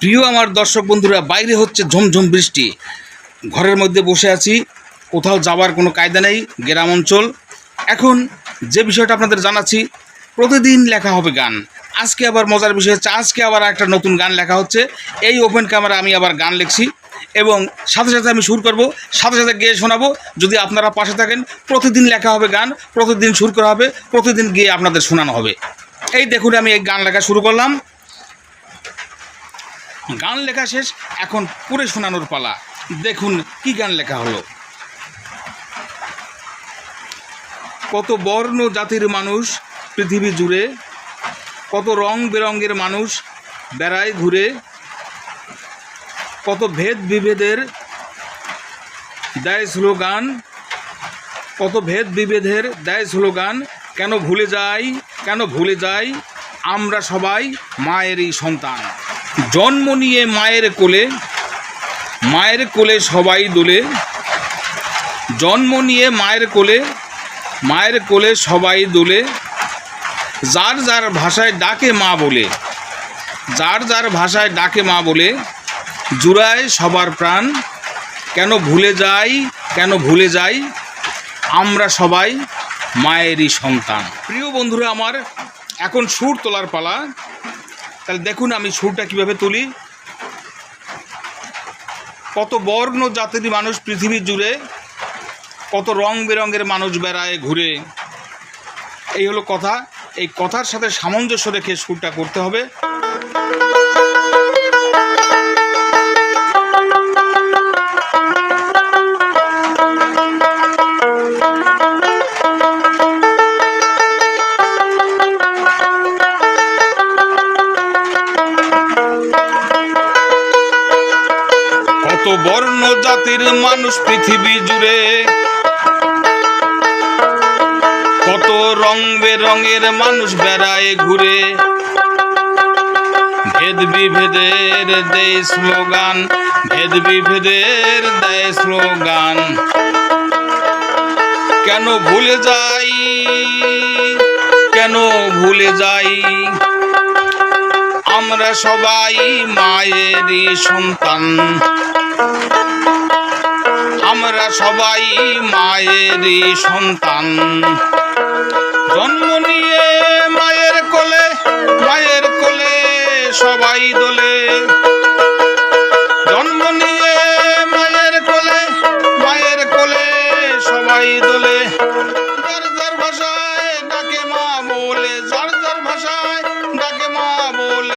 প্রিয় আমার দর্শক বন্ধুরা, বাইরে হচ্ছে ঝমঝম বৃষ্টি, ঘরের মধ্যে বসে আছি, কোথাও যাবার কোনো কায়দা নেই, গ্রাম অঞ্চল। এখন যে বিষয়টা আপনাদের জানাচ্ছি, প্রতিদিন লেখা হবে গান। আজকে আবার মজার বিষয় হচ্ছে, আজকে আবার একটা নতুন গান লেখা হচ্ছে। এই ওপেন ক্যামেরা আমি আবার গান লিখছি এবং সাথে সাথে আমি সুর করব, সাথে সাথে গেয়ে শোনাবো। যদি আপনারা পাশে থাকেন, প্রতিদিন লেখা হবে গান, প্রতিদিন সুর করা হবে, প্রতিদিন গিয়ে আপনাদের শোনানো হবে। এই দেখুন, আমি এই গান লেখা শুরু করলাম। গান লেখা শেষ, এখন পড়ে শোনানোর পালা। দেখুন কি গান লেখা হলো। কত বর্ণ জাতির মানুষ পৃথিবী জুড়ে, কত রং বেরঙের মানুষ বেড়ায় ঘুরে, কত ভেদ বিভেদের দেয় স্লোগান, কত ভেদ বিভেদের দেয় স্লোগান। কেন ভুলে যাই আমরা সবাই মায়েরই সন্তান। জন্ম নিয়ে মায়ের কোলে সবাই দোলে, জন্ম নিয়ে মায়ের কোলে সবাই দোলে। যার যার ভাষায় ডাকে মা বলে, জুড়ায় সবার প্রাণ। কেন ভুলে যাই আমরা সবাই মায়েরই সন্তান। প্রিয় বন্ধুরা আমার, এখন সুর তোলার পালা। তাহলে দেখুন আমি সুরটা কিভাবে তুলি। কত বর্ণ জাতির মানুষ পৃথিবী জুড়ে, কত রং বেরঙের মানুষ বেড়ায় ঘুরে। এই হলো কথা। এই কথার সাথে সামঞ্জস্য রেখে সুরটা করতে হবে। কত বর্ণ জাতির মানুষ পৃথিবী জুড়ে, কত রং বেরঙের মানুষ বেড়ায় ঘুরে। ভেদ বিভেদের দেয় স্লোগান, কেন ভুলে যাই আমরা সবাই মায়েরই সন্তান। জন্ম নিয়ে মায়ের কোলে সবাই দোলে,